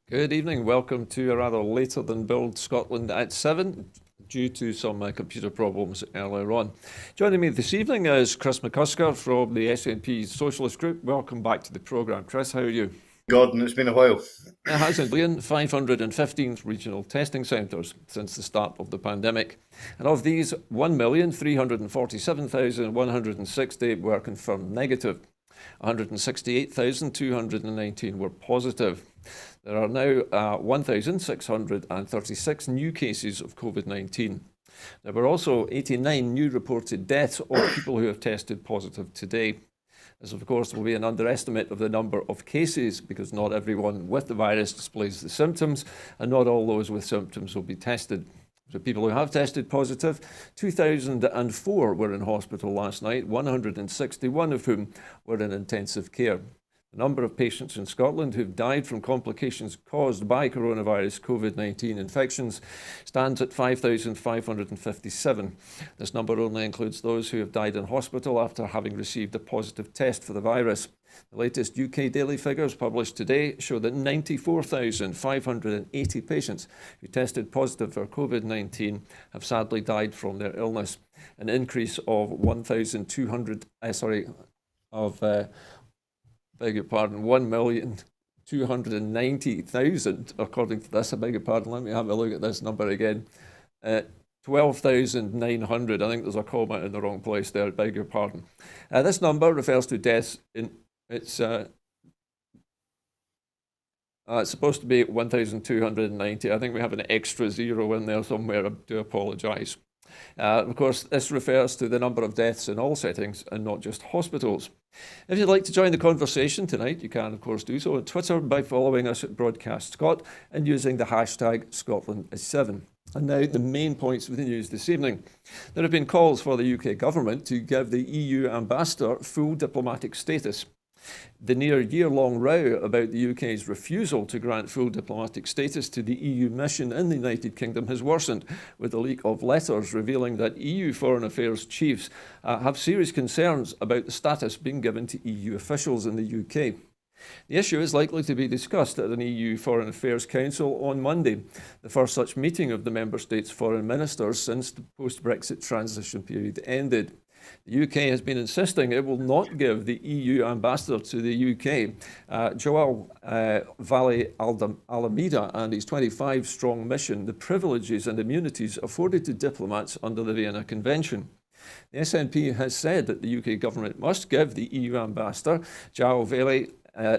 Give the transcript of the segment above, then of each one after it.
Good evening. Welcome to a rather later than billed Scotland at 7 due to some computer problems earlier on. Joining me this evening is Chris McCusker from the SNP Socialist Group. Welcome back to the programme. Chris, how are you? Gordon, it's been a while. It has been 515 regional testing centres since the start of the pandemic. And of these, 1,347,160 were confirmed negative. 168,219 were positive. There are now 1,636 new cases of COVID-19. There were also 89 new reported deaths of people who have tested positive today. This, of course, will be an underestimate of the number of cases because not everyone with the virus displays the symptoms, and not all those with symptoms will be tested. So people who have tested positive, 2,004 were in hospital last night, 161 of whom were in intensive care. The number of patients in Scotland who've died from complications caused by coronavirus COVID-19 infections stands at 5,557. This number only includes those who have died in hospital after having received a positive test for the virus. The latest UK daily figures published today show that 94,580 patients who tested positive for COVID-19 have sadly died from their illness, an increase of 1,290,000, according to this. I beg your pardon, let me have a look at this number again. 12,900. I think there's a comma in the wrong place there, I beg your pardon. This number refers to deaths in, it's supposed to be 1,290. I think we have an extra zero in there somewhere. I do apologise. Of course, this refers to the number of deaths in all settings and not just hospitals. If you'd like to join the conversation tonight, you can, of course, do so on Twitter by following us at Broadcast Scot and using the hashtag Scotland7. And now the main points of the news this evening. There have been calls for the UK government to give the EU ambassador full diplomatic status. The near year-long row about the UK's refusal to grant full diplomatic status to the EU mission in the United Kingdom has worsened, with a leak of letters revealing that EU Foreign Affairs chiefs have serious concerns about the status being given to EU officials in the UK. The issue is likely to be discussed at an EU Foreign Affairs Council on Monday, the first such meeting of the Member States' foreign ministers since the post-Brexit transition period ended. The UK has been insisting it will not give the EU ambassador to the UK, Joao Vale Alameda, and his 25-strong mission, the privileges and immunities afforded to diplomats under the Vienna Convention. The SNP has said that the UK government must give the EU ambassador, Joao Vale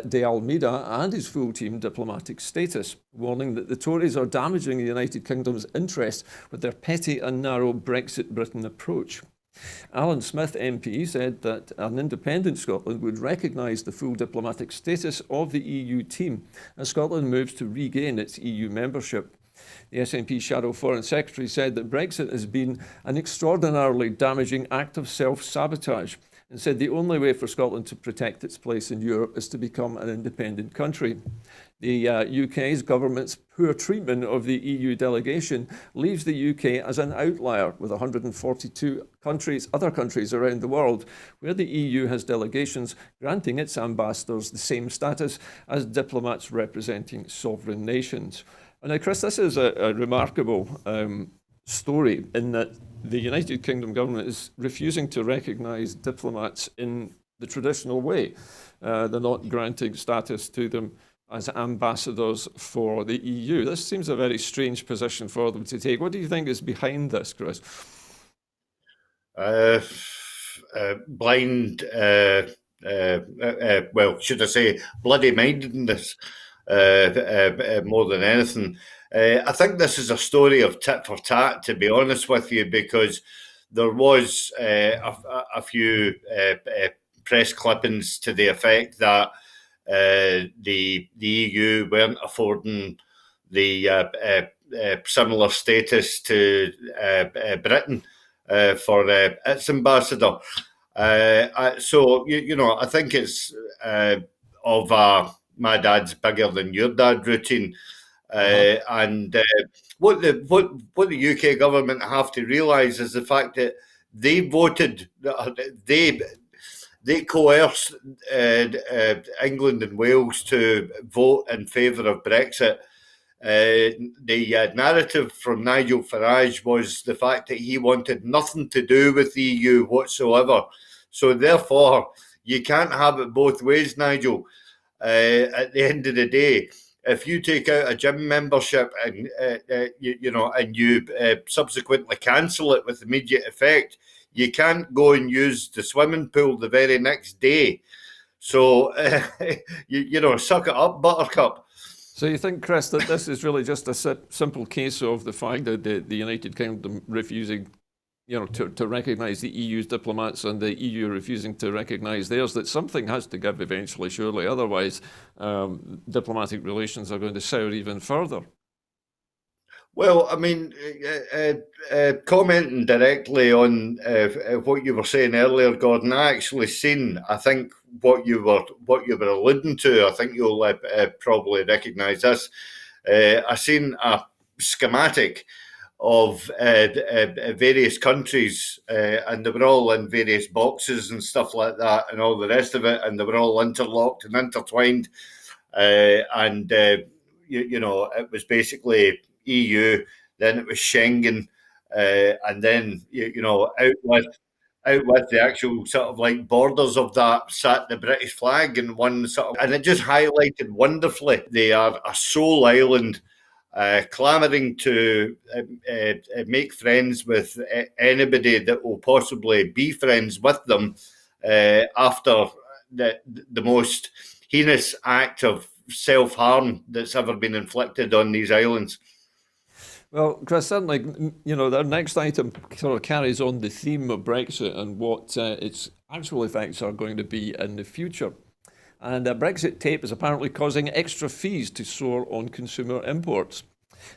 de Almeida, and his full team diplomatic status, warning that the Tories are damaging the United Kingdom's interest with their petty and narrow Brexit Britain approach. Alan Smith MP said that an independent Scotland would recognise the full diplomatic status of the EU team as Scotland moves to regain its EU membership. The SNP Shadow Foreign Secretary said that Brexit has been an extraordinarily damaging act of self-sabotage and said the only way for Scotland to protect its place in Europe is to become an independent country. The UK's government's poor treatment of the EU delegation leaves the UK as an outlier with 142 other countries around the world where the EU has delegations granting its ambassadors the same status as diplomats representing sovereign nations. And now, Chris, this is a remarkable story in that the United Kingdom government is refusing to recognise diplomats in the traditional way. They're not granting status to them as ambassadors for the EU. This seems a very strange position for them to take. What do you think is behind this, Chris? Blind, well, should I say, bloody mindedness more than anything. I think this is a story of tit for tat, to be honest with you, because there was a few press clippings to the effect that the EU weren't affording the similar status to Britain for its ambassador. So, I think it's of my dad's bigger than your dad routine. And what the UK government have to realise is the fact that they they coerced England and Wales to vote in favour of Brexit. The narrative from Nigel Farage was the fact that he wanted nothing to do with the EU whatsoever. So therefore, you can't have it both ways, Nigel. At the end of the day, if you take out a gym membership and you subsequently cancel it with immediate effect, you can't go and use the swimming pool the very next day. So suck it up, Buttercup. So you think, Chris, that this is really just a simple case of the fact that the United Kingdom refusing, to recognise the EU's diplomats and the EU refusing to recognise theirs, that something has to give eventually, surely. Otherwise, diplomatic relations are going to sour even further. Well, I mean, commenting directly on what you were saying earlier, Gordon, I actually seen, I think, what you were alluding to. I think you'll probably recognise this. I seen a schematic of various countries, and they were all in various boxes and stuff like that, and all the rest of it, and they were all interlocked and intertwined, it was basically EU, then it was Schengen, and then out with the actual sort of like borders of that sat the British flag and one sort of, and it just highlighted wonderfully they are a sole island. Clamouring to make friends with anybody that will possibly be friends with them after the most heinous act of self-harm that's ever been inflicted on these islands. Well, Chris, certainly, the next item sort of carries on the theme of Brexit and what its actual effects are going to be in the future. And Brexit tape is apparently causing extra fees to soar on consumer imports.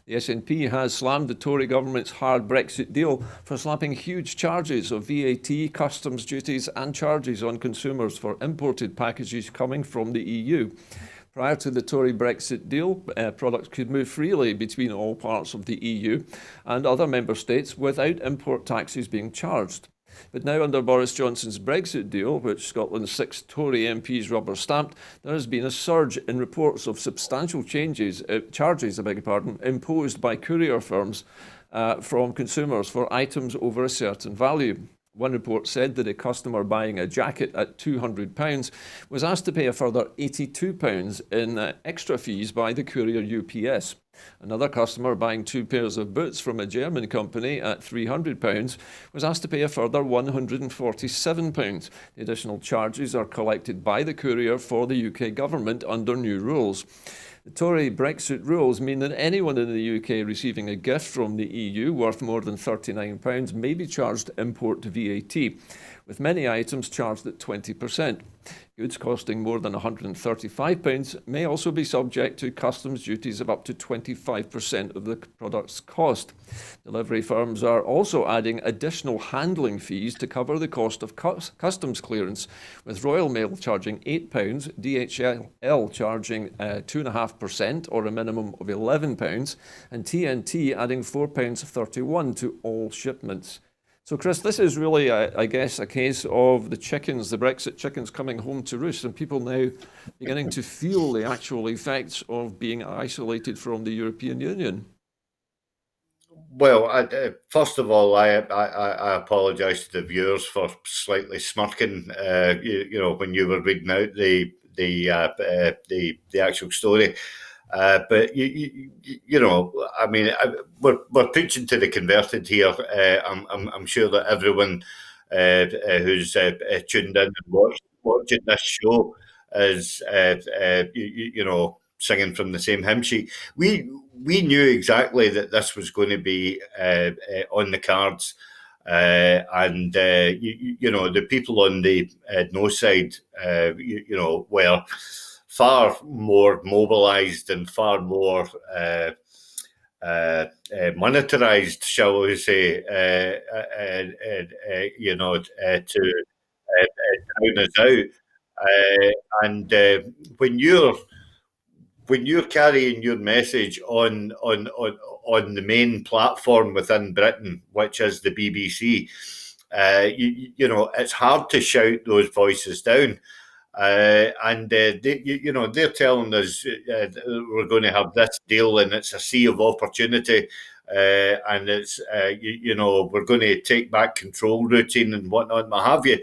The SNP has slammed the Tory government's hard Brexit deal for slapping huge charges of VAT, customs duties and charges on consumers for imported packages coming from the EU. Prior to the Tory Brexit deal, products could move freely between all parts of the EU and other member states without import taxes being charged. But now under Boris Johnson's Brexit deal, which Scotland's 6 Tory MPs rubber stamped, there has been a surge in reports of substantial charges imposed by courier firms from consumers for items over a certain value. One report said that a customer buying a jacket at £200 was asked to pay a further £82 in extra fees by the courier UPS. Another customer buying 2 pairs of boots from a German company at £300 was asked to pay a further £147. The additional charges are collected by the courier for the UK government under new rules. The Tory Brexit rules mean that anyone in the UK receiving a gift from the EU worth more than £39 may be charged import VAT, with many items charged at 20%. Goods costing more than £135 may also be subject to customs duties of up to 25% of the product's cost. Delivery firms are also adding additional handling fees to cover the cost of customs clearance, with Royal Mail charging £8, DHL charging 2.5% or a minimum of £11, and TNT adding £4.31 to all shipments. So, Chris, this is really, I guess, a case of the Brexit chickens coming home to roost, and people now beginning to feel the actual effects of being isolated from the European Union. Well, first of all, I apologise to the viewers for slightly smirking. When you were reading out the actual story. But I mean, we're preaching to the converted here. I'm sure that everyone who's tuned in and watching this show is singing from the same hymn sheet. We knew exactly that this was going to be on the cards, and the people on the no side, were far more mobilised and far more monetarised, shall we say, to drown us out. And when you're carrying your message on the main platform within Britain, which is the BBC, it's hard to shout those voices down. They're telling us we're going to have this deal, and it's a sea of opportunity, and it's we're going to take back control routine and whatnot, what have you.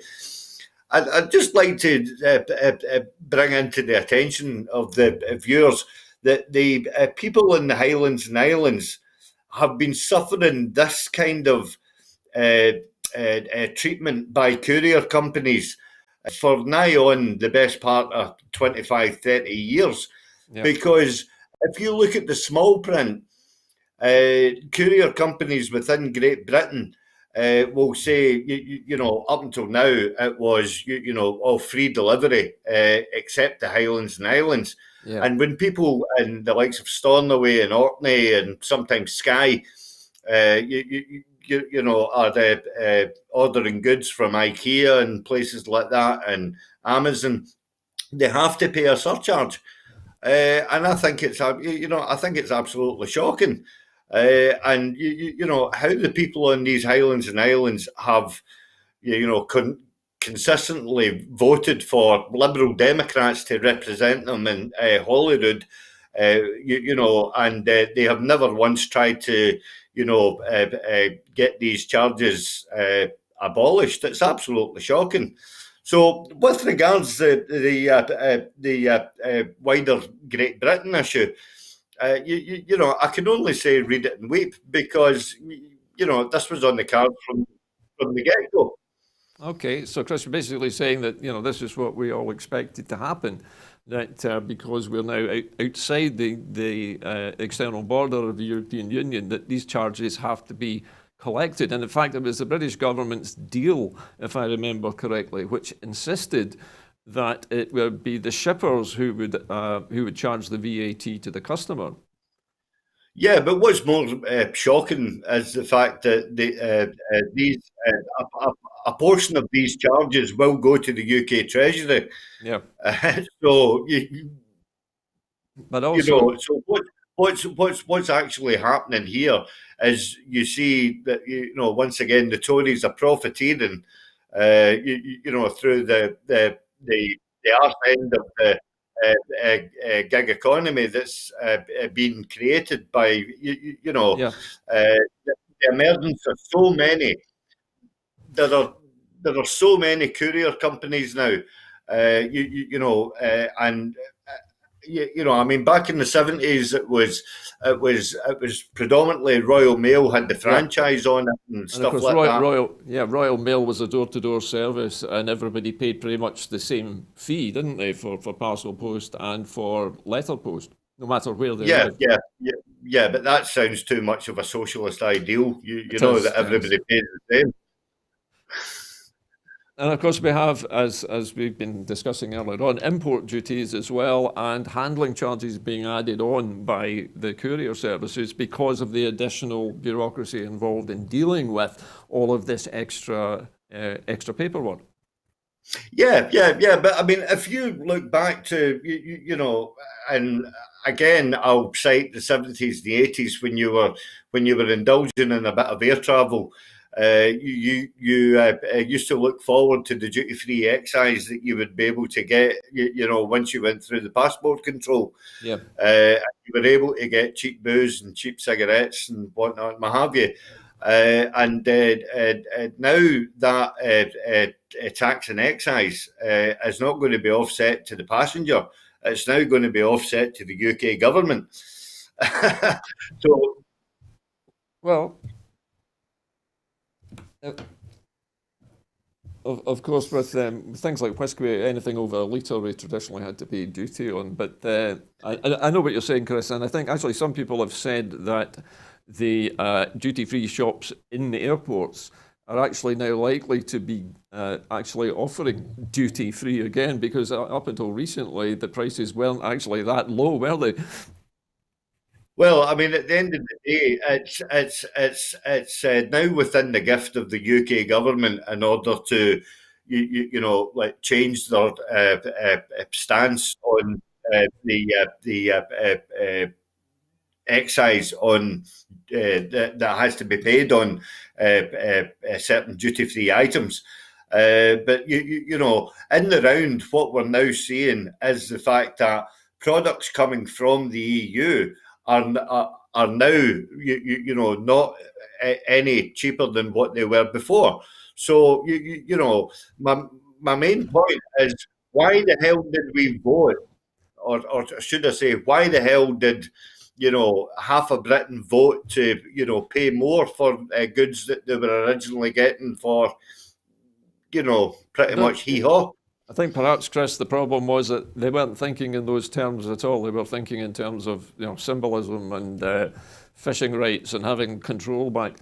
I'd just like to bring into the attention of the viewers that the people in the Highlands and Islands have been suffering this kind of treatment by courier companies for nigh on the best part of 25, 30 years. Yep. Because if you look at the small print, courier companies within Great Britain will say, up until now, it was, all free delivery, except the Highlands and Islands. Yeah. And when people in the likes of Stornoway and Orkney and sometimes Skye, are ordering goods from IKEA and places like that and Amazon, they have to pay a surcharge. And I think it's absolutely shocking. And how the people on these Highlands and Islands have, consistently voted for Liberal Democrats to represent them in Holyrood, and they have never once tried to, get these charges abolished. It's absolutely shocking. So, with regards to the wider Great Britain issue, I can only say read it and weep, because this was on the card from the get-go. Okay, so Chris, you're basically saying that this is what we all expected to happen, that because we're now outside the external border of the European Union, that these charges have to be collected. And in fact, it was the British government's deal, if I remember correctly, which insisted that it would be the shippers who would charge the VAT to the customer. Yeah, but what's more shocking is the fact that a portion of these charges will go to the UK Treasury. Yeah. So but also, so what's actually happening here is you see that once again the Tories are profiteering, through the arse end of the gig economy that's been created by the emergence of so many. There are so many courier companies now, I mean, back in the 70s, it was predominantly Royal Mail had the franchise on it and stuff like that. Royal Mail was a door-to-door service, and everybody paid pretty much the same fee, didn't they, for parcel post and for letter post, no matter where they lived. Yeah. But that sounds too much of a socialist ideal. That everybody pays the same. And of course, we have, as we've been discussing earlier on, import duties as well, and handling charges being added on by the courier services because of the additional bureaucracy involved in dealing with all of this extra paperwork. Yeah. But I mean, if you look back to, and again, I'll cite the 70s, the 80s, when you were indulging in a bit of air travel. You used to look forward to the duty-free excise that you would be able to get, once you went through the passport control. Yeah. You were able to get cheap booze and cheap cigarettes and whatnot, what have you. And now that tax and excise is not going to be offset to the passenger. It's now going to be offset to the UK government. So, well. Of course, with things like whiskey, anything over a litre we traditionally had to pay duty on. But I know what you're saying, Chris, and I think actually some people have said that the duty-free shops in the airports are actually now likely to be actually offering duty-free again, because up until recently the prices weren't actually that low, were they? Well, I mean, at the end of the day, it's now within the gift of the UK government in order to, change their stance on the excise on that has to be paid on certain duty-free items. But you know, in the round, what we're now seeing is the fact that products coming from the EU are now you know, not any cheaper than what they were before. So you know, my main point is, why the hell did we vote, or should I say, why the hell did, you know, half of Britain vote to, you know, pay more for goods that they were originally getting for, you know, pretty much hee-haw? I think perhaps, Chris, the problem was that they weren't thinking in those terms at all. They were thinking in terms of, you know, symbolism and fishing rights and having control back.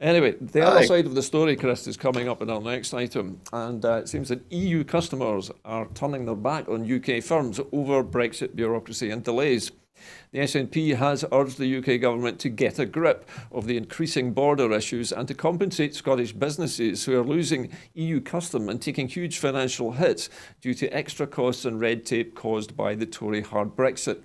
Anyway, the other side of the story, Chris, is coming up in our next item, and it seems that EU customers are turning their back on UK firms over Brexit bureaucracy and delays. The SNP has urged the UK government to get a grip of the increasing border issues and to compensate Scottish businesses who are losing EU custom and taking huge financial hits due to extra costs and red tape caused by the Tory hard Brexit.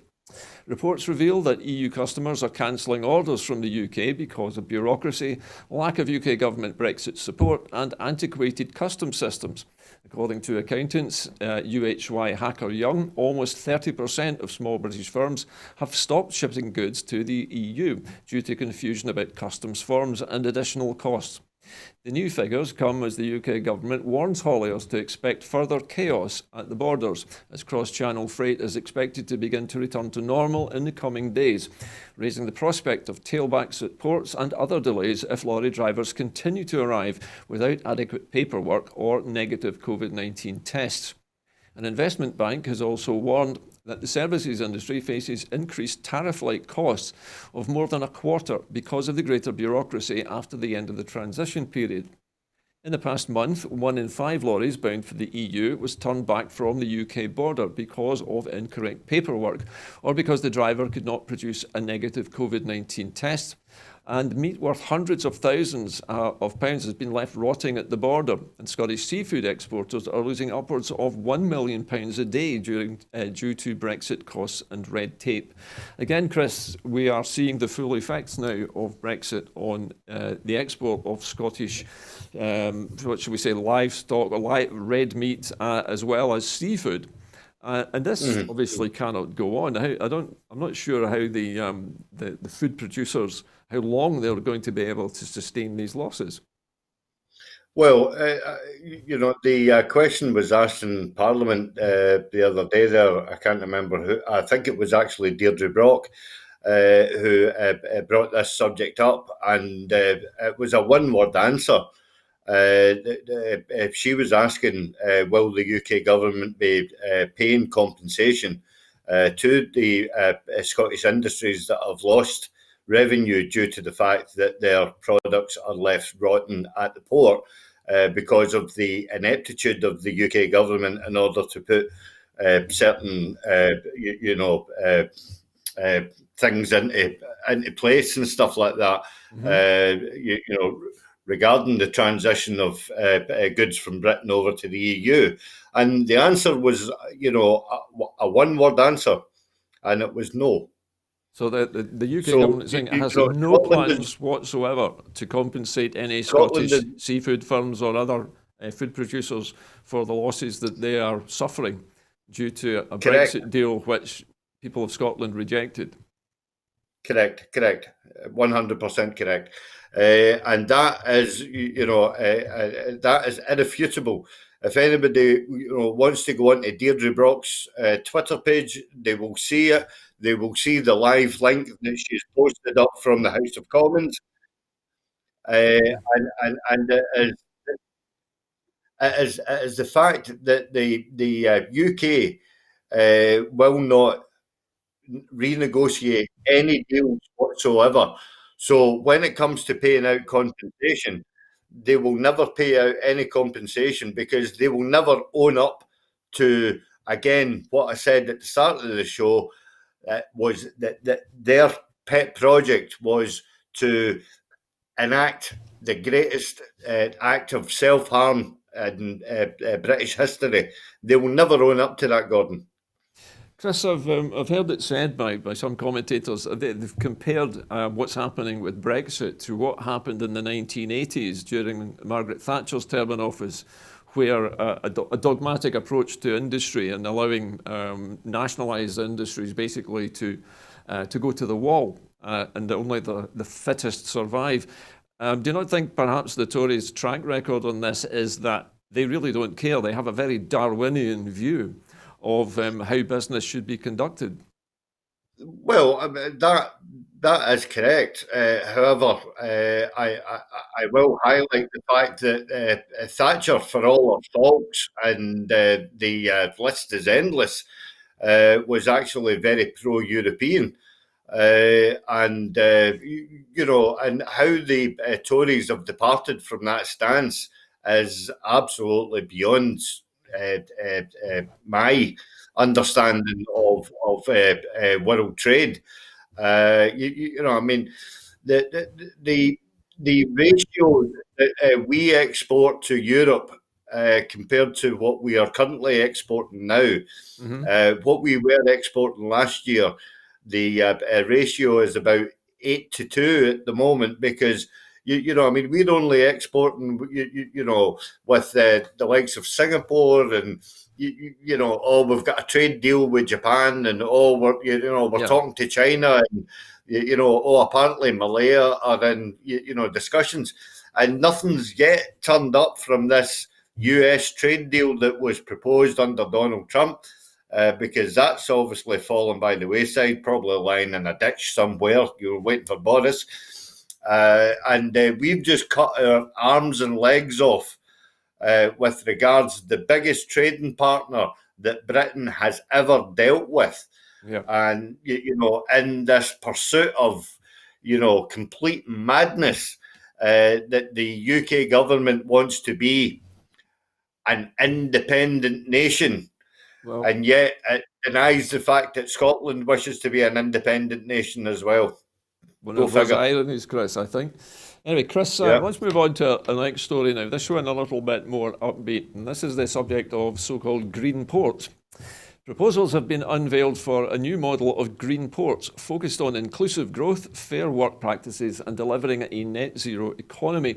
Reports reveal that EU customers are cancelling orders from the UK because of bureaucracy, lack of UK government Brexit support and antiquated customs systems. According to accountants, UHY Hacker Young, almost 30% of small British firms have stopped shipping goods to the EU due to confusion about customs forms and additional costs. The new figures come as the UK government warns hauliers to expect further chaos at the borders, as cross-channel freight is expected to begin to return to normal in the coming days, raising the prospect of tailbacks at ports and other delays if lorry drivers continue to arrive without adequate paperwork or negative COVID-19 tests. An investment bank has also warned that the services industry faces increased tariff-like costs of more than a quarter because of the greater bureaucracy after the end of the transition period. In the past month, 1 in 5 lorries bound for the EU was turned back from the UK border because of incorrect paperwork or because the driver could not produce a negative COVID-19 test. And meat worth hundreds of thousands of pounds has been left rotting at the border. And Scottish seafood exporters are losing upwards of £1 million a day due to Brexit costs and red tape. Again, Chris, we are seeing the full effects now of Brexit on the export of Scottish, what should we say, livestock, red meat, as well as seafood. And this obviously cannot go on. I'm not sure how the food producers, how long they're going to be able to sustain these losses. Well, you know, the question was asked in Parliament the other day there. I can't remember who. I think it was actually Deirdre Brock who brought this subject up, and it was a one-word answer. She was asking, will the UK government be paying compensation to the Scottish industries that have lost revenue due to the fact that their products are left rotten at the port because of the ineptitude of the UK government in order to put certain, things into place and stuff like that. You know, regarding the transition of goods from Britain over to the EU. And the answer was, you know, a one-word answer, and it was no. So the UK government is saying it has no plans whatsoever to compensate any Scottish seafood firms or other food producers for the losses that they are suffering due to a Brexit deal which people of Scotland rejected. Correct, 100% correct. And that is, you know, that is irrefutable. If anybody, you know, wants to go onto Deirdre Brock's Twitter page, they will see it. They will see the live link that she's posted up from the House of Commons. And it is the fact that the UK will not renegotiate any deals whatsoever. So when it comes to paying out compensation, they will never pay out any compensation because they will never own up to, again, what I said at the start of the show, was that their pet project was to enact the greatest act of self-harm in British history. They will never own up to that, Gordon. Chris, I've heard it said by some commentators they've compared what's happening with Brexit to what happened in the 1980s during Margaret Thatcher's term in office, where a dogmatic approach to industry and allowing nationalised industries basically to go to the wall and only the fittest survive. Do you not think perhaps the Tories' track record on this is that they really don't care? They have a very Darwinian view of how business should be conducted. Well, I mean, that is correct. However, I will highlight the fact that Thatcher, for all her faults, and the list is endless, was actually very pro-European. And and how the Tories have departed from that stance is absolutely beyond my understanding of world trade. I mean, the ratio that we export to Europe compared to what we are currently exporting now, what we were exporting last year, the ratio is about 8-2 at the moment, because we're only exporting, with the likes of Singapore, and we've got a trade deal with Japan, and we're talking to China, and apparently Malaya are in discussions, and nothing's yet turned up from this US trade deal that was proposed under Donald Trump. Because that's obviously fallen by the wayside, probably lying in a ditch somewhere. You're waiting for Boris. And we've just cut our arms and legs off with regards to the biggest trading partner that Britain has ever dealt with. Yeah. And, in this pursuit of, complete madness, that the UK government wants to be an independent nation. Well, and yet it denies the fact that Scotland wishes to be an independent nation as well. One of those ironies, Chris, I think. Anyway, Chris, let's move on to the next story now. This one a little bit more upbeat, and this is the subject of so-called green ports. Proposals have been unveiled for a new model of green ports focused on inclusive growth, fair work practices, and delivering a net zero economy.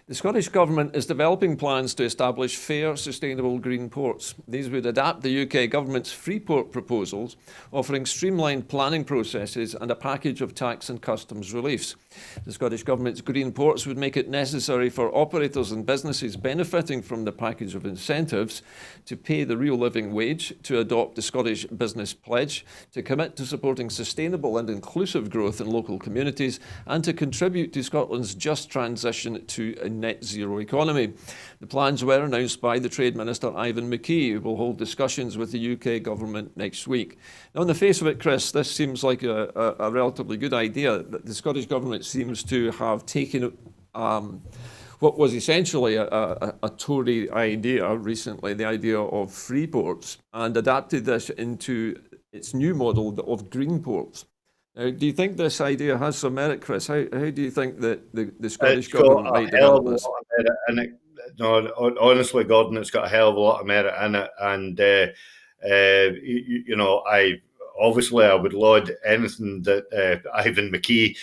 The Scottish Government is developing plans to establish fair, sustainable green ports. These would adapt the UK Government's free port proposals, offering streamlined planning processes and a package of tax and customs reliefs. The Scottish Government's green ports would make it necessary for operators and businesses benefiting from the package of incentives to pay the real living wage, to adopt the Scottish Business Pledge, to commit to supporting sustainable and inclusive growth in local communities, and to contribute to Scotland's just transition to a net zero economy. The plans were announced by the Trade Minister Ivan McKee, who will hold discussions with the UK Government next week. Now, on the face of it, Chris, this seems like a relatively good idea. The Scottish Government seems to have taken what was essentially a Tory idea recently, the idea of free ports, and adapted this into its new model of green ports. Do you think this idea has some merit, Chris? How do you think that the Scottish Government might develop this? No, honestly, Gordon, it's got a hell of a lot of merit in it. And, I would laud anything that Ivan McKee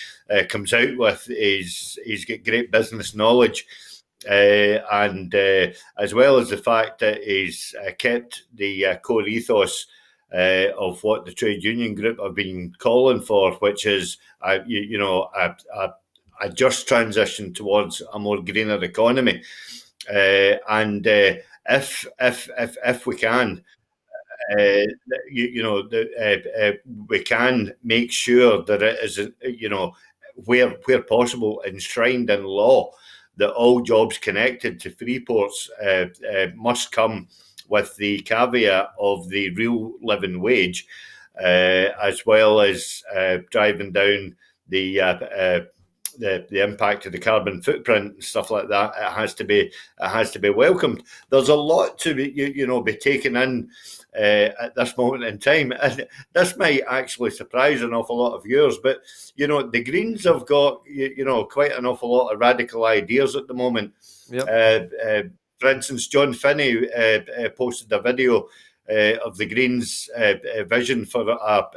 comes out with. He's got great business knowledge. And as well as the fact that he's kept the core ethos of what the trade union group have been calling for, which is a just transition towards a more greener economy. And if we can, we can make sure that it is, where possible, enshrined in law, that all jobs connected to free ports must come with the caveat of the real living wage, as well as driving down the impact of the carbon footprint and stuff like that. It has to be welcomed. There's a lot to be taken in at this moment in time, and this might actually surprise an awful lot of viewers. But the Greens have got quite an awful lot of radical ideas at the moment. Yep. For instance, John Finney posted a video of the Greens' vision for a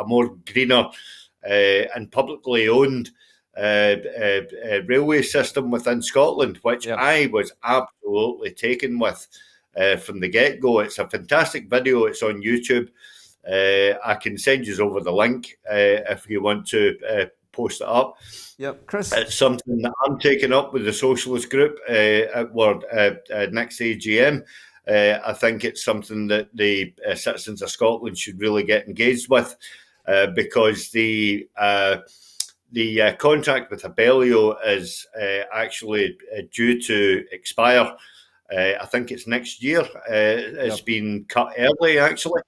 more greener and publicly owned railway system within Scotland, which I was absolutely taken with from the get-go. It's a fantastic video. It's on YouTube. I can send you over the link if you want to post it up. Yep, Chris. It's something that I'm taking up with the Socialist group at next AGM. I think it's something that the citizens of Scotland should really get engaged with, because the contract with Abellio is actually due to expire. I think it's next year. It's been cut early, actually.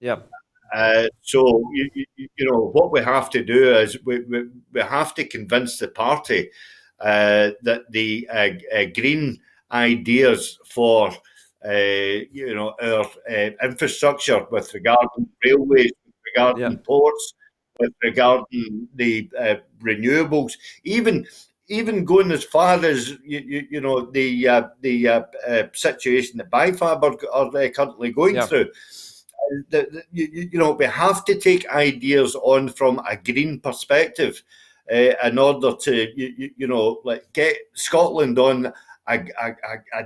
Yeah. So what we have to do is we have to convince the party that the green ideas for our infrastructure with regard to railways, with regard to ports, with regard to the renewables, even going as far as the situation that BIFAB are currently going through. We have to take ideas on from a green perspective in order to get Scotland on a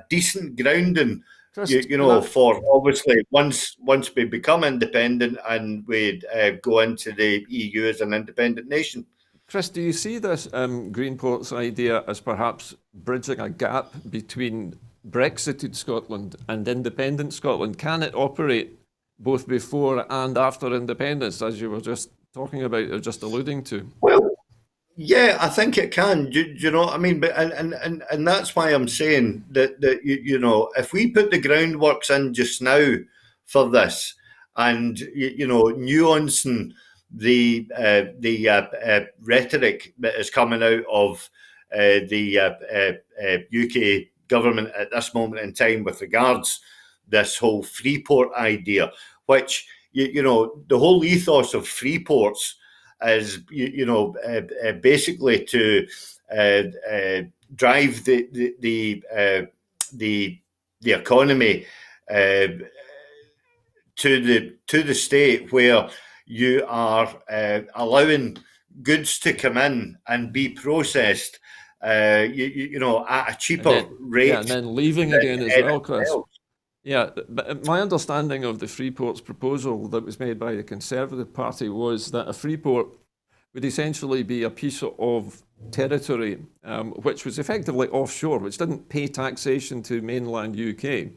decent grounding. For obviously once we become independent and we go into the EU as an independent nation. Chris, do you see this Green Ports idea as perhaps bridging a gap between Brexited Scotland and independent Scotland? Can it operate both before and after independence, as you were just talking about or just alluding to? Well, yeah, I think it can. Do you know what I mean? But and that's why I'm saying that if we put the groundworks in just now for this, and nuancing the rhetoric that is coming out of the UK government at this moment in time with regards this whole Freeport idea, which the whole ethos of Freeports is basically to drive the economy to the state where you are allowing goods to come in and be processed at a cheaper rate, and then leaving again as well, Chris. Yeah, but my understanding of the Freeports proposal that was made by the Conservative Party was that a Freeport would essentially be a piece of territory which was effectively offshore, which didn't pay taxation to mainland UK,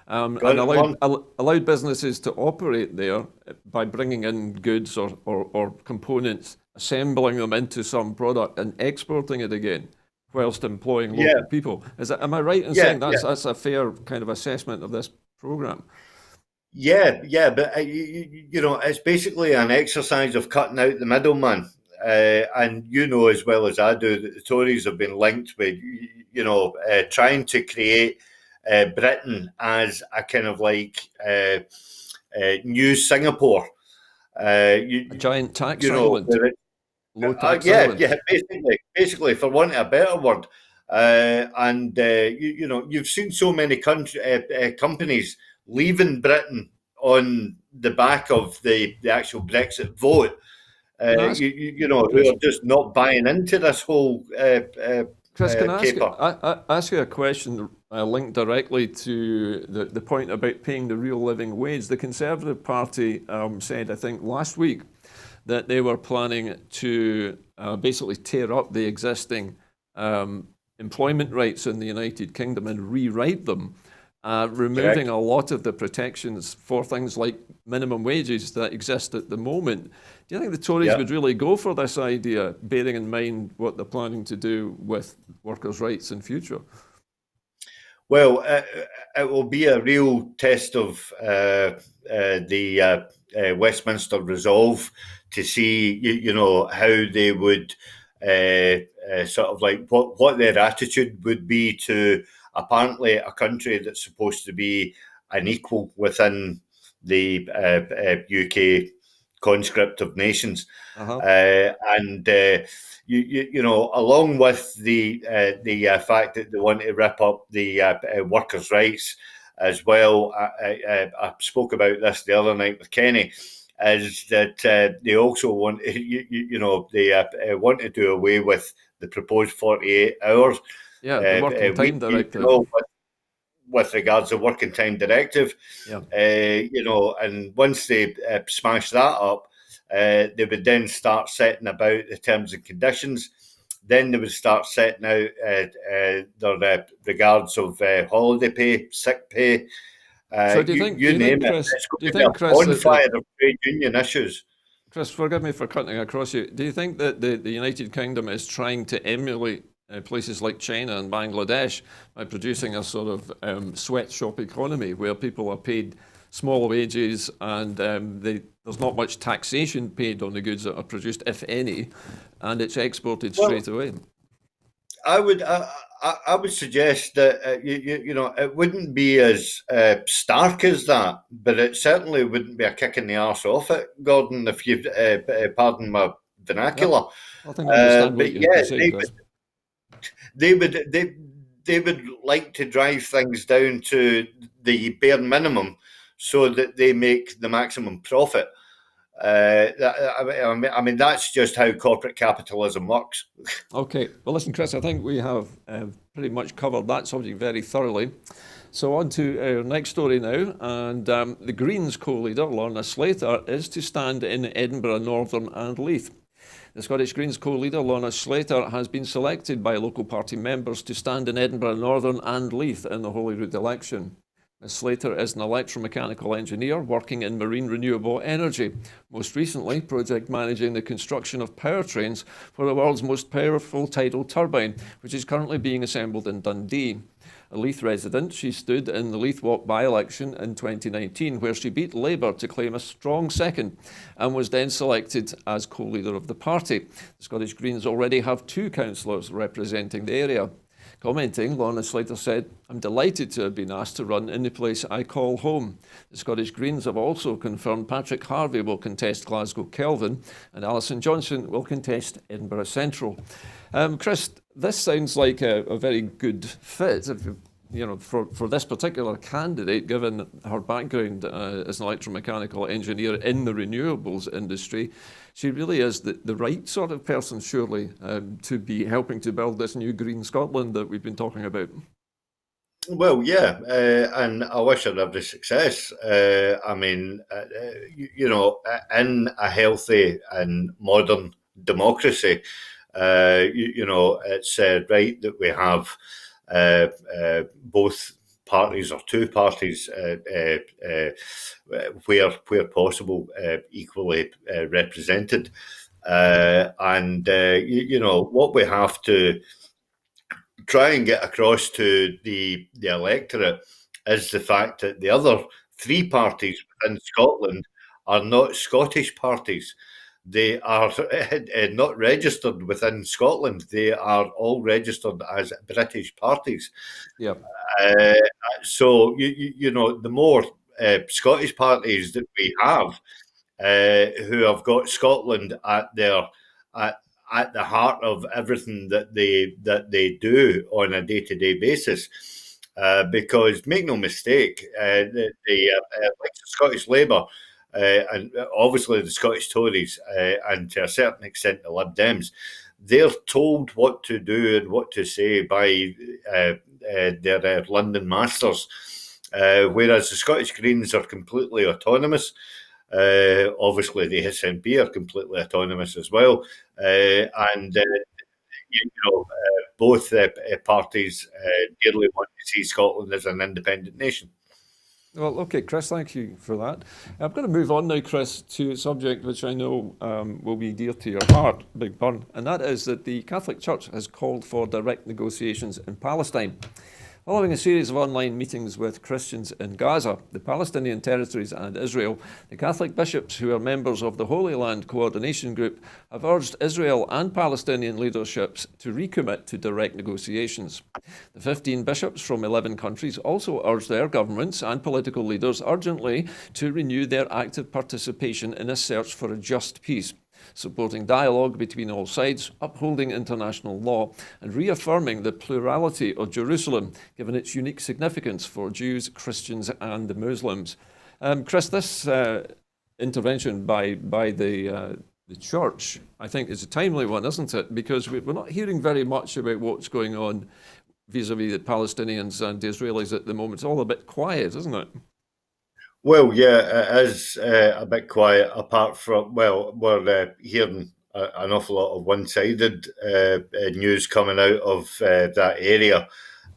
and allowed businesses to operate there by bringing in goods or components, assembling them into some product and exporting it again, whilst employing local people. Am I right in saying that's a fair kind of assessment of this programme? Yeah, but it's basically an exercise of cutting out the middleman. And as well as I do that the Tories have been linked with, trying to create Britain as a kind of like new Singapore. A giant tax island. Low tax island. Yeah, basically, for want of a better word. You've seen so many companies leaving Britain on the back of the actual Brexit vote. Who are just not buying into this whole Chris, can I ask you a question linked directly to the point about paying the real living wage? The Conservative Party said, I think last week, that they were planning to basically tear up the existing employment rights in the United Kingdom and rewrite them, removing a lot of the protections for things like minimum wages that exist at the moment. Do you think the Tories would really go for this idea, bearing in mind what they're planning to do with workers' rights in future? Well, it will be a real test of the Westminster resolve to see, how they would sort of like what their attitude would be to apparently a country that's supposed to be an equal within the UK conscript of nations, and along with the fact that they want to rip up the workers' rights as well. I spoke about this the other night with Kenny. Is that they also want they want to do away with the proposed 48 hours. Yeah, the working time directive. With regards to working time directive, yeah. And once they smash that up, they would then start setting about the terms and conditions. Then they would start setting out their regards of holiday pay, sick pay. So do you think, Chris, it's going to be a bonfire of trade union issues. Chris, forgive me for cutting across you. Do you think that the United Kingdom is trying to emulate places like China and Bangladesh by producing a sort of sweatshop economy where people are paid small wages and there's not much taxation paid on the goods that are produced, if any, and it's exported straight away? I would suggest that it wouldn't be as stark as that, but it certainly wouldn't be a kick in the arse off it, Gordon, if you pardon my vernacular. I think I understand what you're saying, Chris. They would like to drive things down to the bare minimum so that they make the maximum profit. I mean, that's just how corporate capitalism works. Okay. Well, listen, Chris, I think we have pretty much covered that subject very thoroughly. So on to our next story now. And the Greens co-leader, Lorna Slater, is to stand in Edinburgh Northern and Leith. The Scottish Greens co-leader, Lorna Slater, has been selected by local party members to stand in Edinburgh Northern and Leith in the Holyrood election. Ms Slater is an electromechanical engineer working in marine renewable energy, most recently project managing the construction of powertrains for the world's most powerful tidal turbine, which is currently being assembled in Dundee. A Leith resident, she stood in the Leith Walk by-election in 2019, where she beat Labour to claim a strong second and was then selected as co-leader of the party. The Scottish Greens already have 2 councillors representing the area. Commenting, Lorna Slater said, "I'm delighted to have been asked to run in the place I call home." The Scottish Greens have also confirmed Patrick Harvey will contest Glasgow Kelvin and Alison Johnson will contest Edinburgh Central. Chris, this sounds like a very good fit for this particular candidate, given her background as an electromechanical engineer in the renewables industry. She really is the right sort of person, surely, to be helping to build this new green Scotland that we've been talking about. Well, yeah, and I wish her every success. I mean, in a healthy and modern democracy, it's right that we have both parties or 2 parties where possible equally represented, and what we have to try and get across to the electorate is the fact that the other 3 parties within Scotland are not Scottish parties. They are not registered within Scotland. They are all registered as British parties. Yeah. So the more Scottish parties that we have, who have got Scotland at the heart of everything that they do on a day-to-day basis, because make no mistake, like Scottish Labour. And obviously the Scottish Tories and to a certain extent the Lib Dems, they're told what to do and what to say by their London masters, whereas the Scottish Greens are completely autonomous. Obviously the SNP are completely autonomous as well, and both parties dearly want to see Scotland as an independent nation. Well, okay, Chris, thank you for that. I'm going to move on now, Chris, to a subject which I know will be dear to your heart, big pun, and that is that the Catholic Church has called for direct negotiations in Palestine. Following a series of online meetings with Christians in Gaza, the Palestinian territories and Israel, the Catholic bishops who are members of the Holy Land Coordination Group have urged Israel and Palestinian leaderships to recommit to direct negotiations. The 15 bishops from 11 countries also urged their governments and political leaders urgently to renew their active participation in a search for a just peace. supporting dialogue between all sides, upholding international law, and reaffirming the plurality of Jerusalem, given its unique significance for Jews, Christians, and Muslims. Chris, this intervention by the church, I think, is a timely one, isn't it? Because we're not hearing very much about what's going on vis-a-vis the Palestinians and the Israelis at the moment. It's all a bit quiet, isn't it? Well, yeah, it is a bit quiet. Apart from, well, we're hearing an awful lot of one-sided news coming out of that area,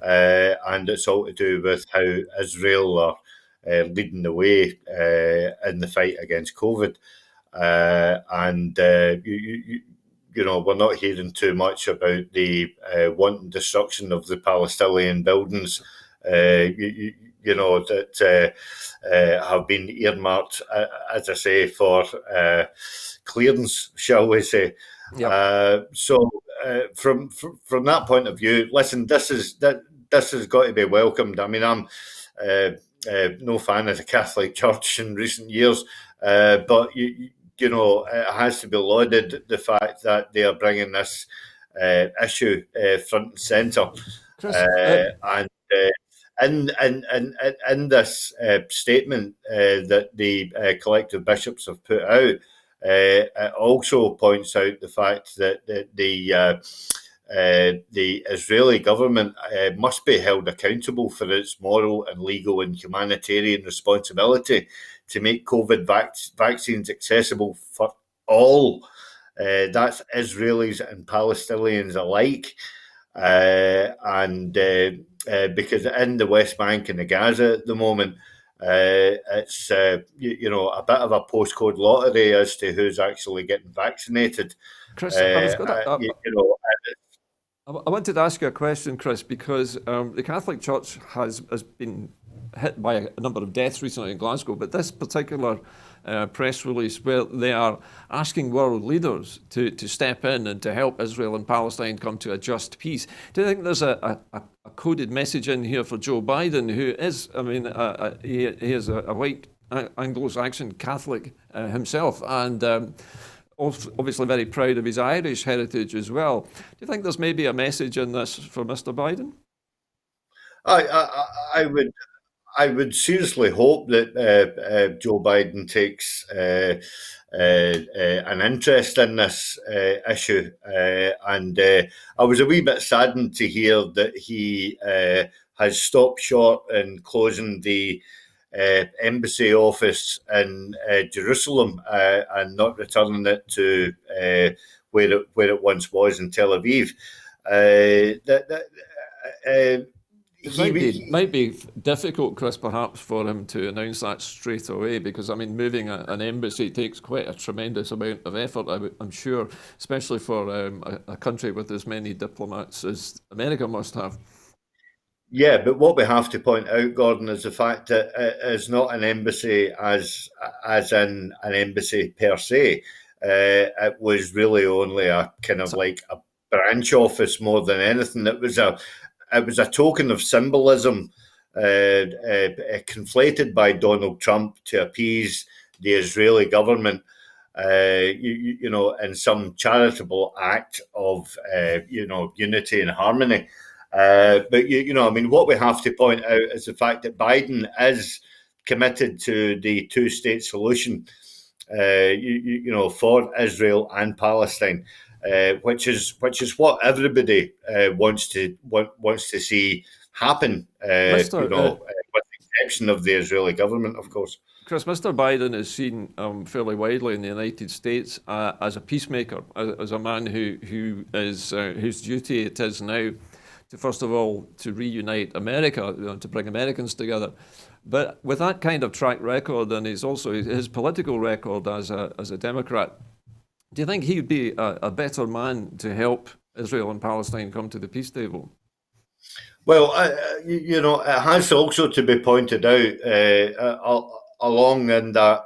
and it's all to do with how Israel are leading the way in the fight against COVID. And you know, we're not hearing too much about the wanton destruction of the Palestinian buildings. You know, that have been earmarked, as I say, for clearance, shall we say? Yep. So, from that point of view, listen, this has got to be welcomed. I mean, I'm no fan of the Catholic Church in recent years, but you know, it has to be lauded the fact that they are bringing this issue front and centre. Chris, And in this statement that the collective bishops have put out, it also points out the fact that the Israeli government must be held accountable for its moral and legal and humanitarian responsibility to make COVID vaccines accessible for all. That's Israelis and Palestinians alike. And because in the West Bank and the Gaza at the moment, it's you know, a bit of a postcode lottery as to who's actually getting vaccinated. Chris, I was going to, You know, I wanted to ask you a question, Chris, because the Catholic Church has been hit by a number of deaths recently in Glasgow, but this particular press release where they are asking world leaders to step in and to help Israel and Palestine come to a just peace. Do you think there's a coded message in here for Joe Biden, who is, I mean, he is a white Anglo-Saxon Catholic himself, and obviously very proud of his Irish heritage as well. Do you think there's maybe a message in this for Mr. Biden? I would seriously hope that Joe Biden takes an interest in this issue, and I was a wee bit saddened to hear that he has stopped short in closing the embassy office in Jerusalem and not returning it to where it once was in Tel Aviv. It might be difficult, Chris, perhaps for him to announce that straight away, because I mean, moving an embassy takes quite a tremendous amount of effort, I'm sure, especially for a country with as many diplomats as America must have. Yeah, but what we have to point out, Gordon, is the fact that it is not an embassy as in an embassy per se. It was really only a kind of like a branch office more than anything. It was a token of symbolism conflated by Donald Trump to appease the Israeli government, you know, in some charitable act of, you know, unity and harmony. But, you know, I mean, what we have to point out is the fact that Biden is committed to the two-state solution, you know, for Israel and Palestine. Which is what everybody wants to see happen. Mr. You know, with the exception of the Israeli government, of course. Chris, Mr. Biden is seen fairly widely in the United States as a peacemaker, as a man who is whose duty it is now to, first of all, to reunite America, you know, to bring Americans together. But with that kind of track record, and his political record as a Democrat, do you think he would be a better man to help Israel and Palestine come to the peace table? Well, you know, it has also to be pointed out along in that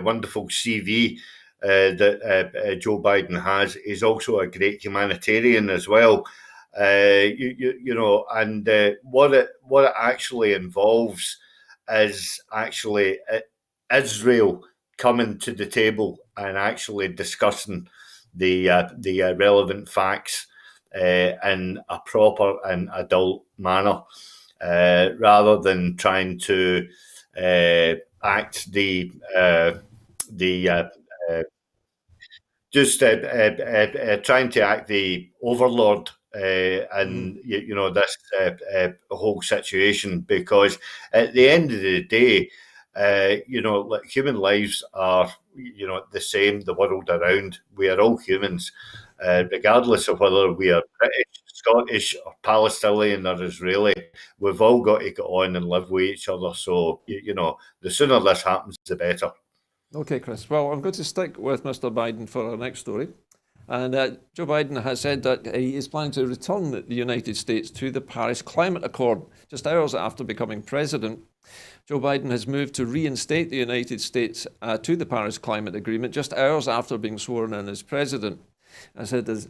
wonderful CV that Joe Biden has, is also a great humanitarian as well. You know, and what it actually involves is actually Israel coming to the table and actually discussing the relevant facts in a proper and adult manner, rather than trying to act the just trying to act the overlord and this whole situation, because at the end of the day, like human lives are the same the world around. We are all humans, regardless of whether we are British, Scottish, or Palestinian or Israeli. We've all got to get on and live with each other. So the sooner this happens, the better. Okay, Chris. Well, I'm going to stick with Mr. Biden for our next story. And Joe Biden has said that he is planning to return the United States to the Paris Climate Accord just hours after becoming president. Joe Biden has moved to reinstate the United States to the Paris Climate Agreement just hours after being sworn in as president. As his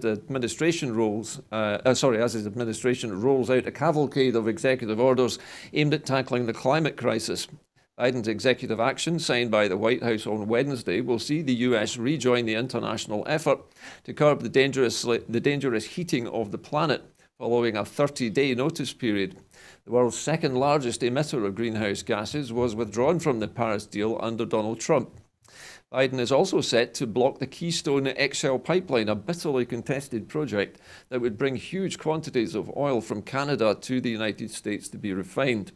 administration rolls out a cavalcade of executive orders aimed at tackling the climate crisis. Biden's executive action, signed by the White House on Wednesday, will see the US rejoin the international effort to curb the dangerous heating of the planet following a 30-day notice period. The world's second largest emitter of greenhouse gases was withdrawn from the Paris deal under Donald Trump. Biden is also set to block the Keystone XL pipeline, a bitterly contested project that would bring huge quantities of oil from Canada to the United States to be refined,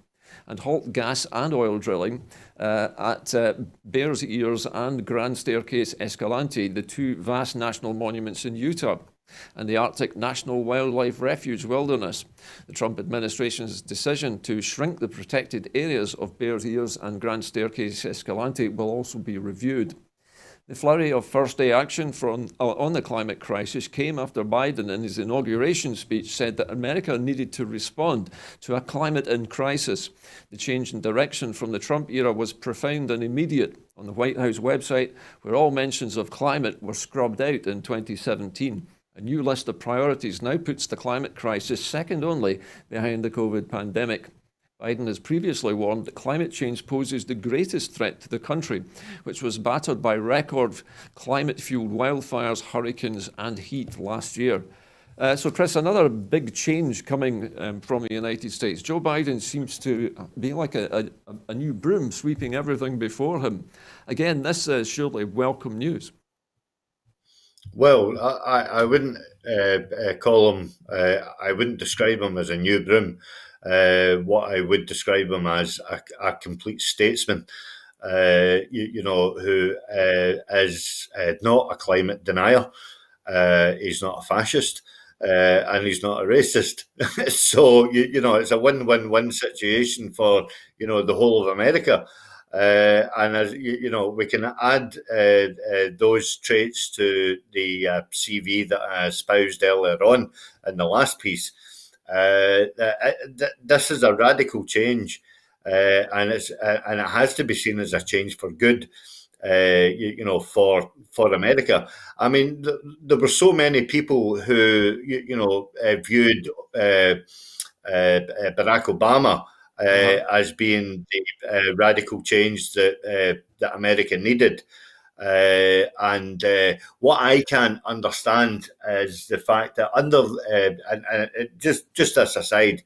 and halt gas and oil drilling at Bears Ears and Grand Staircase Escalante, the two vast national monuments in Utah, and the Arctic National Wildlife Refuge Wilderness. The Trump administration's decision to shrink the protected areas of Bears Ears and Grand Staircase Escalante will also be reviewed. The flurry of first-day action on the climate crisis came after Biden, in his inauguration speech, said that America needed to respond to a climate in crisis. The change in direction from the Trump era was profound and immediate. On the White House website, where all mentions of climate were scrubbed out in 2017, a new list of priorities now puts the climate crisis second only behind the COVID pandemic. Biden has previously warned that climate change poses the greatest threat to the country, which was battered by record climate-fueled wildfires, hurricanes, and heat last year. So, Chris, another big change coming from the United States. Joe Biden seems to be like a new broom sweeping everything before him. Again, this is surely welcome news. Well, I wouldn't call him, I wouldn't describe him as a new broom. What I would describe him as a complete statesman, who is not a climate denier. He's not a fascist, and he's not a racist. So, it's a win-win-win situation for, the whole of America. And as we can add those traits to the CV that I espoused earlier on in the last piece. This is a radical change, and it has to be seen as a change for good. For America. I mean, there were so many people who viewed Barack Obama as being the radical change that America needed. And what I can understand is the fact that just as aside,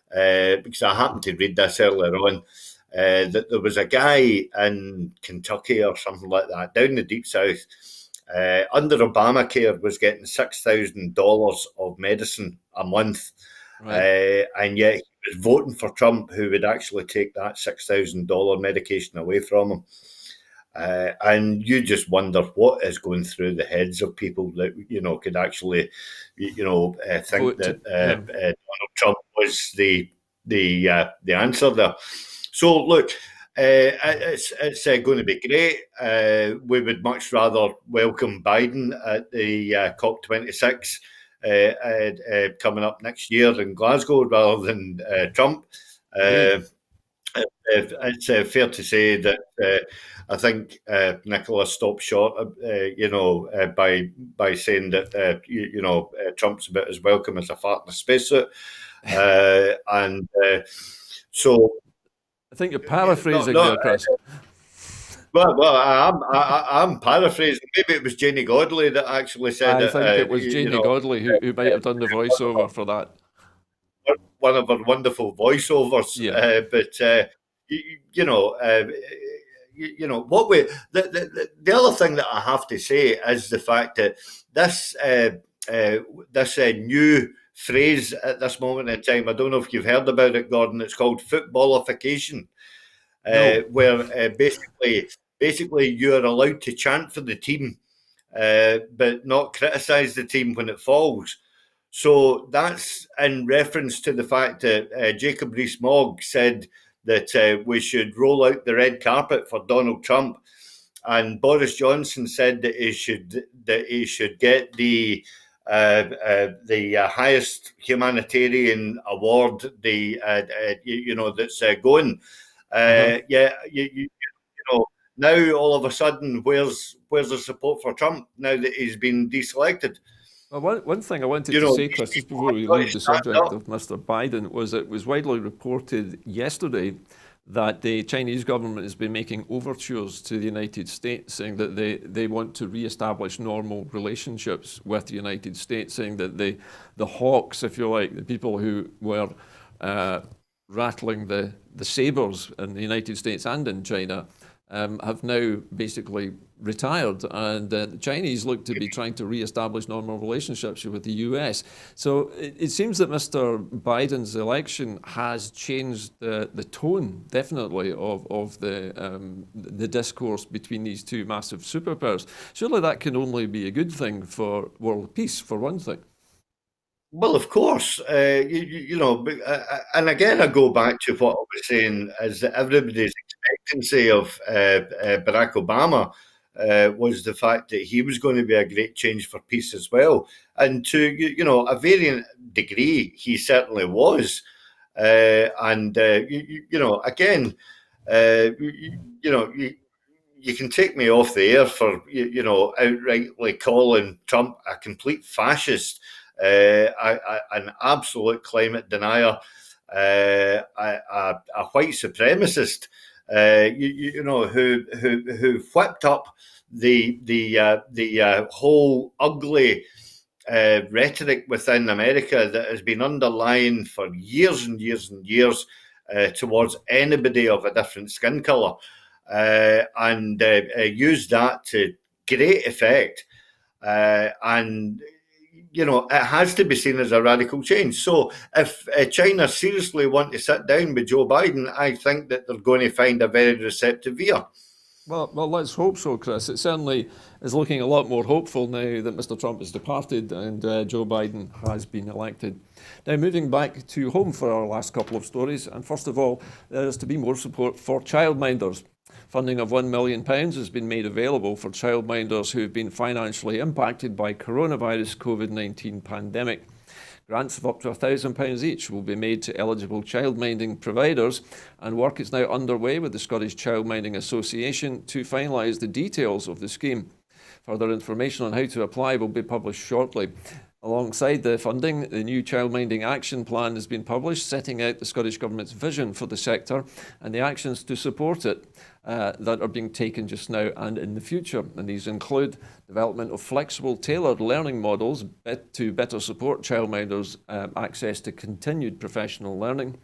because I happened to read this earlier on, that there was a guy in Kentucky or something like that, down in the deep south, under Obamacare, was getting $6,000 of medicine a month. Right. And yet he was voting for Trump, who would actually take that $6,000 medication away from him. And you just wonder what is going through the heads of people that could actually think that Donald Trump was the answer there. So look, it's going to be great. We would much rather welcome Biden at the COP26 coming up next year in Glasgow rather than Trump. It's fair to say that I think Nicola stopped short, by saying that Trump's about as welcome as a fart in a spacesuit, and so I think you're paraphrasing there, Chris. I'm paraphrasing. Maybe it was Janie Godley that actually said I it. think it was Janie Godley who might have done the voiceover for that. One of her wonderful voiceovers. Yeah. You know, what we the other thing that I have to say is the fact that this new phrase at this moment in time. I don't know if you've heard about it, Gordon. It's called footballification, No. where basically you're allowed to chant for the team, but not criticise the team when it falls. So that's in reference to the fact that Jacob Rees-Mogg said that we should roll out the red carpet for Donald Trump, and Boris Johnson said that he should get the highest humanitarian award, that's going. Yeah, you know, now all of a sudden, where's the support for Trump now that he's been deselected? Well, one thing I wanted to say, Chris, just before we leave the subject of Mr. Biden, was it was widely reported yesterday that the Chinese government has been making overtures to the United States, saying that they want to re-establish normal relationships with the United States, saying that the hawks, if you like, the people who were rattling the sabers in the United States and in China, have now basically retired, and the Chinese look to be trying to re-establish normal relationships with the US. So it seems that Mr. Biden's election has changed the tone, definitely, of the discourse between these two massive superpowers. Surely that can only be a good thing for world peace, for one thing. Well, of course, and again, I go back to what I was saying: is that everybody's expectancy of Barack Obama was the fact that he was going to be a great change for peace as well, and to a varying degree, he certainly was. Again, you can take me off the air for outrightly calling Trump a complete fascist. An absolute climate denier, a white supremacist, who whipped up the whole ugly rhetoric within America that has been underlying for years and years and years towards anybody of a different skin colour, and used that to great effect. And it has to be seen as a radical change. So if China seriously want to sit down with Joe Biden, I think that they're going to find a very receptive ear. Well, let's hope so, Chris. It certainly is looking a lot more hopeful now that Mr. Trump has departed and Joe Biden has been elected. Now, moving back to home for our last couple of stories, and first of all, there is to be more support for childminders. Funding of £1 million has been made available for childminders who have been financially impacted by coronavirus COVID-19 pandemic. Grants of up to £1,000 each will be made to eligible childminding providers, and work is now underway with the Scottish Childminding Association to finalise the details of the scheme. Further information on how to apply will be published shortly. Alongside the funding, the new Childminding Action Plan has been published, setting out the Scottish Government's vision for the sector and the actions to support it that are being taken just now and in the future. And these include development of flexible, tailored learning models to better support childminders' access to continued professional learning,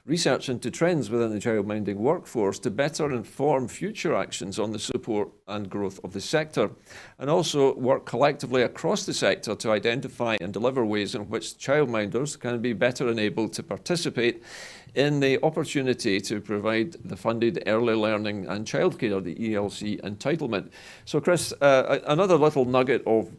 research into trends within the childminding workforce to better inform future actions on the support and growth of the sector, and also work collectively across the sector to identify and deliver ways in which childminders can be better enabled to participate in the opportunity to provide the funded early learning and childcare, the ELC entitlement. So, Chris, another little nugget of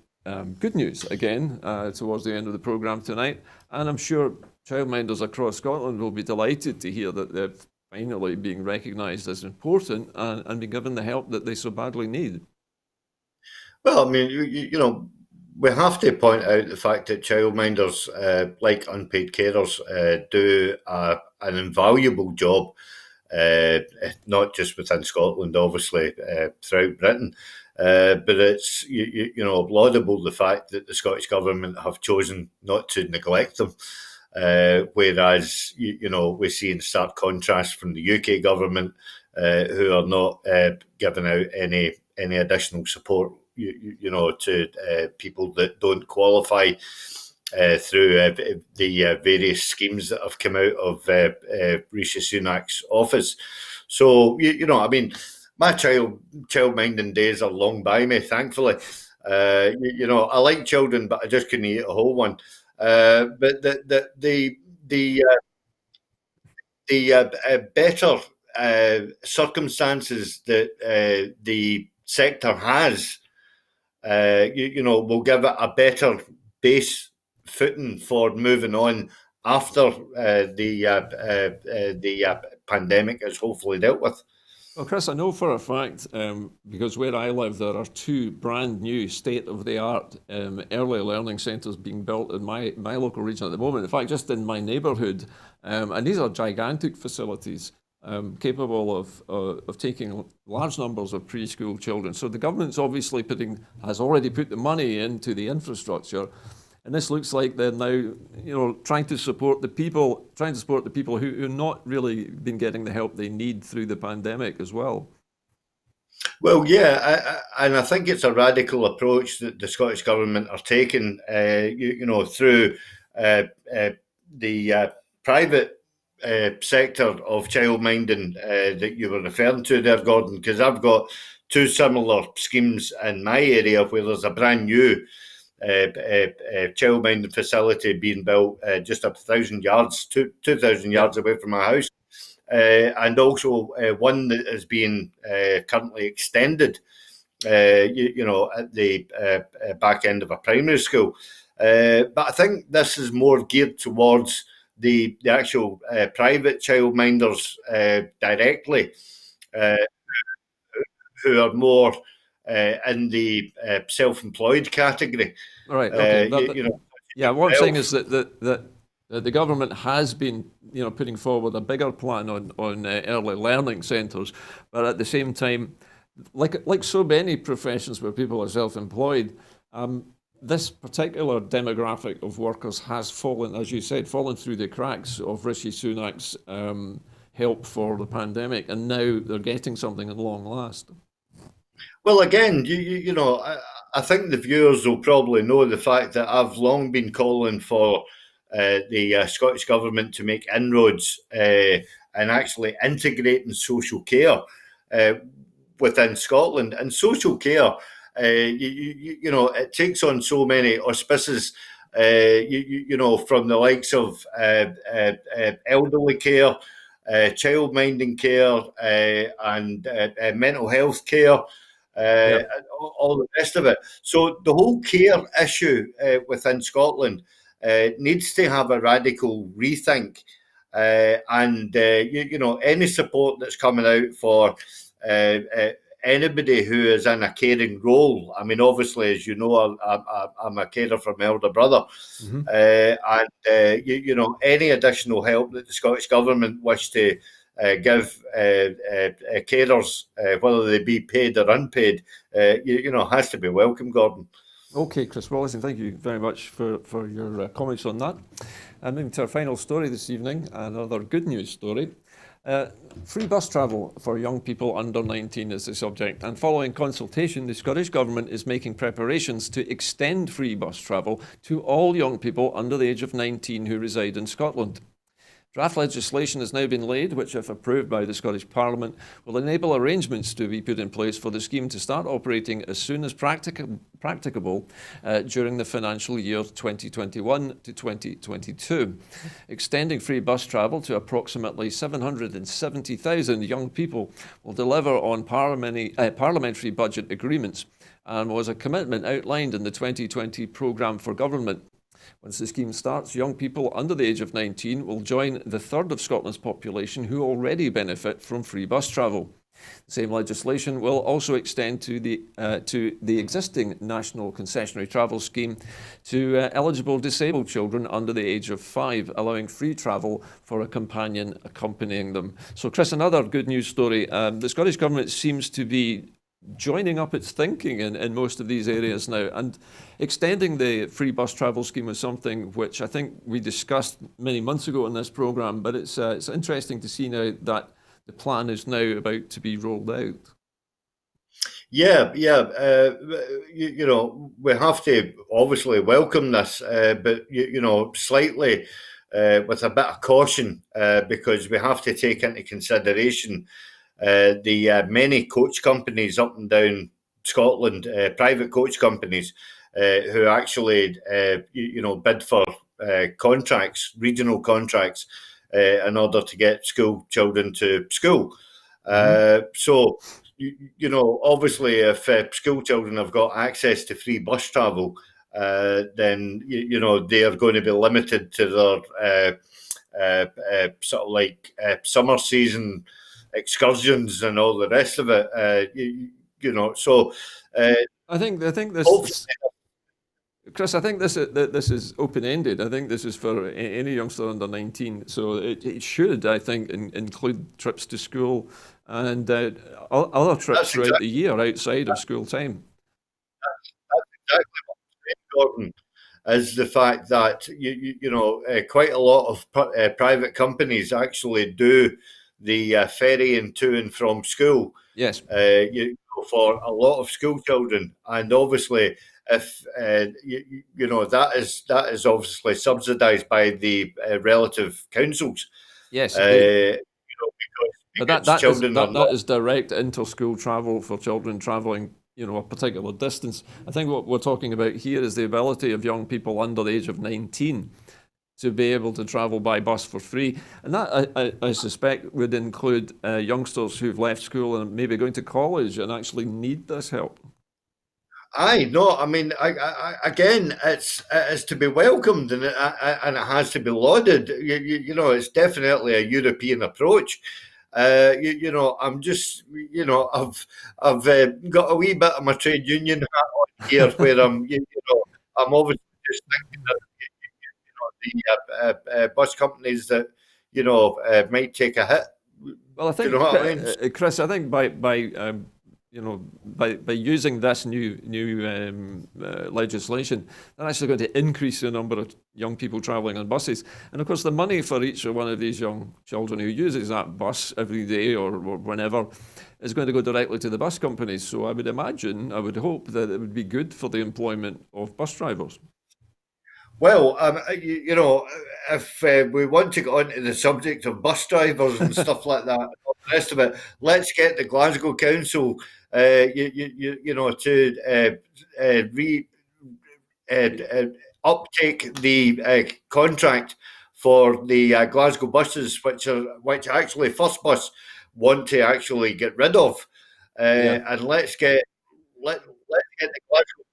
good news again towards the end of the programme tonight, and I'm sure childminders across Scotland will be delighted to hear that they're finally being recognised as important and be given the help that they so badly need. Well, I mean, we have to point out the fact that childminders, like unpaid carers, do an invaluable job, not just within Scotland, obviously, throughout Britain. But it's laudable the fact that the Scottish Government have chosen not to neglect them. Whereas we see in stark contrast from the UK government, who are not giving out any additional support, to people that don't qualify through the various schemes that have come out of Rishi Sunak's office. So, I mean, my child-minding days are long by me, thankfully. I like children, but I just couldn't eat a whole one. But the better circumstances that the sector has, will give it a better base footing for moving on after the pandemic is hopefully dealt with. Well, Chris, I know for a fact, because where I live, there are 2 brand new state-of-the-art early learning centres being built in my local region at the moment. In fact, just in my neighbourhood, and these are gigantic facilities capable of taking large numbers of preschool children. So the government's obviously has already put the money into the infrastructure. And this looks like they're now, trying to support the people who have not really been getting the help they need through the pandemic as well. Well, yeah, and I think it's a radical approach that the Scottish Government are taking, through the private sector of childminding that you were referring to there, Gordon, because I've got 2 similar schemes in my area where there's a brand new childminding facility being built just 1,000 yards, 2,000 yards away from my house, and also one that is being currently extended, at the back end of a primary school. But I think this is more geared towards the actual private childminders directly, who are more in the self-employed category. Right. Okay. What I'm saying is that the government has been, putting forward a bigger plan on early learning centres, but at the same time, like so many professions where people are self-employed, this particular demographic of workers has fallen, as you said, fallen through the cracks of Rishi Sunak's help for the pandemic, and now they're getting something at long last. Well, again, I think the viewers will probably know the fact that I've long been calling for the Scottish Government to make inroads and actually integrating social care within Scotland. And social care, it takes on so many auspices, from the likes of elderly care, child-minding care, and mental health care. All the rest of it. So the whole care issue within Scotland needs to have a radical rethink, and any support that's coming out for anybody who is in a caring role. I mean, obviously, as you know, I'm a carer for my elder brother, and any additional help that the Scottish Government wish to give carers, whether they be paid or unpaid, has to be welcome, Gordon. Okay, Chris Wallace, thank you very much for your comments on that. And moving to our final story this evening, another good news story. Free bus travel for young people under 19 is the subject, and following consultation, the Scottish Government is making preparations to extend free bus travel to all young people under the age of 19 who reside in Scotland. Draft legislation has now been laid, which, if approved by the Scottish Parliament, will enable arrangements to be put in place for the scheme to start operating as soon as practicable during the financial year 2021 to 2022. Extending free bus travel to approximately 770,000 young people will deliver on parliamentary budget agreements and was a commitment outlined in the 2020 programme for government. Once the scheme starts, young people under the age of 19 will join the third of Scotland's population who already benefit from free bus travel. The same legislation will also extend to the existing national concessionary travel scheme to eligible disabled children under the age of 5, allowing free travel for a companion accompanying them. So, Chris, another good news story. The Scottish Government seems to be joining up its thinking in most of these areas now, and extending the free bus travel scheme is something which I think we discussed many months ago in this programme, but it's interesting to see now that the plan is now about to be rolled out. Yeah, yeah. We have to obviously welcome this, but slightly with a bit of caution, because we have to take into consideration the many coach companies up and down Scotland, private coach companies, who actually, bid for contracts, regional contracts, in order to get school children to school. So, obviously, if school children have got access to free bus travel, then they are going to be limited to their sort of like summer season excursions and all the rest of it. So I think hopefully, this, Chris. I think this is open ended. I think this is for any youngster under 19. So it should, I think, include trips to school and other trips throughout the year outside of school time. That's exactly what I'm saying, Gordon. Is the fact that quite a lot of private companies actually do the ferrying to and from school. Yes. For a lot of school children, and obviously, if that is obviously subsidised by the relative councils. Yes, because but children that is direct inter-school travel for children travelling, a particular distance. I think what we're talking about here is the ability of young people under the age of 19 to be able to travel by bus for free. And that, I suspect, would include youngsters who've left school and maybe going to college and actually need this help. I mean, again, it is to be welcomed, and it has to be lauded. It's definitely a European approach. I'm just, I've got a wee bit of my trade union hat on here, where I'm obviously just thinking that the bus companies that might take a hit. Well, I think, Chris, I think by using this new legislation, they're actually going to increase the number of young people travelling on buses. And of course, the money for each one of these young children who uses that bus every day or whenever is going to go directly to the bus companies. So I would hope that it would be good for the employment of bus drivers. Well, if we want to get onto the subject of bus drivers and stuff like that, and all the rest of it, let's get the Glasgow Council, to uptake the contract for the Glasgow buses, which actually First Bus want to actually get rid of, and let's get the Glasgow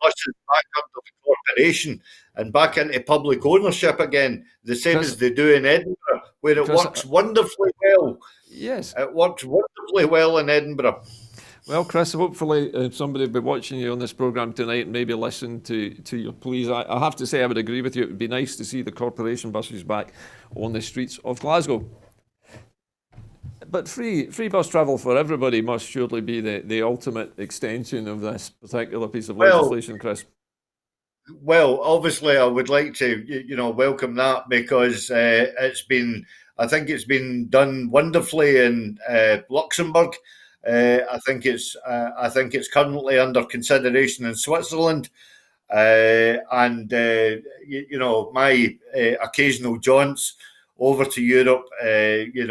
buses back under the corporation and back into public ownership again, the same as they do in Edinburgh, where it works wonderfully well. Yes. It works wonderfully well in Edinburgh. Well, Chris, hopefully somebody will be watching you on this programme tonight and maybe listen to your pleas. I have to say I would agree with you. It would be nice to see the corporation buses back on the streets of Glasgow. But free bus travel for everybody must surely be the ultimate extension of this particular piece of legislation, Chris. Well, obviously, I would like to, welcome that, because I think it's been done wonderfully in Luxembourg. I think it's currently under consideration in Switzerland, and my occasional jaunts over to Europe, in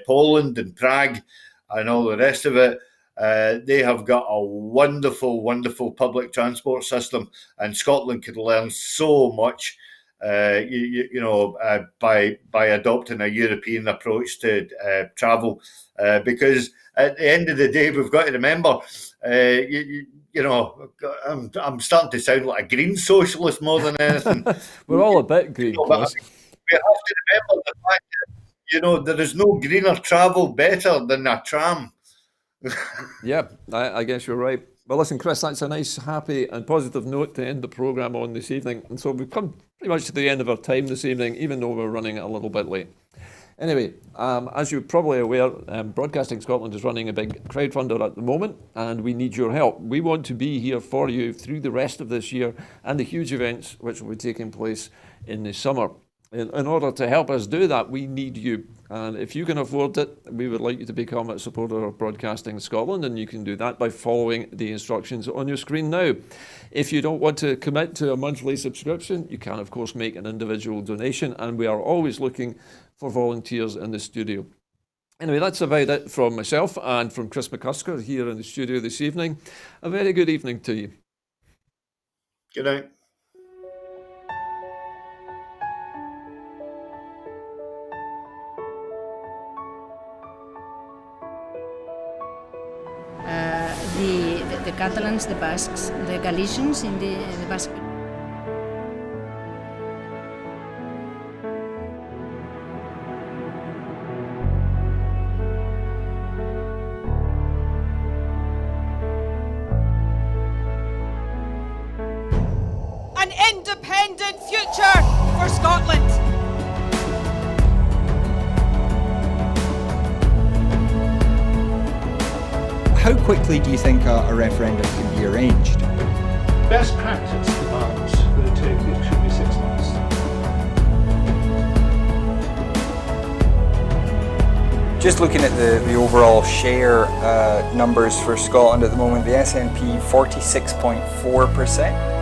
Poland and Prague and all the rest of it. They have got a wonderful, wonderful public transport system, and Scotland could learn so much, by adopting a European approach to travel. Because at the end of the day, we've got to remember, I'm starting to sound like a green socialist more than anything. We're all a bit green, Chris. We have to remember the fact that there is no greener travel better than a tram. Yeah, I guess you're right. Well, listen, Chris, that's a nice, happy and positive note to end the programme on this evening. And so we've come pretty much to the end of our time this evening, even though we're running a little bit late. Anyway, as you're probably aware, Broadcasting Scotland is running a big crowdfunder at the moment, and we need your help. We want to be here for you through the rest of this year and the huge events which will be taking place in the summer. In order to help us do that, we need you. And if you can afford it, we would like you to become a supporter of Broadcasting Scotland, and you can do that by following the instructions on your screen now. If you don't want to commit to a monthly subscription, you can, of course, make an individual donation, and we are always looking for volunteers in the studio. Anyway, that's about it from myself and from Chris McCusker here in the studio this evening. A very good evening to you. Good night. The Catalans, the Basques, the Galicians in the Basque. An independent future for Scotland. How quickly do you think a referendum can be arranged? Best practice demands that it should be 6 months. Just looking at the overall share numbers for Scotland at the moment, the SNP 46.4%.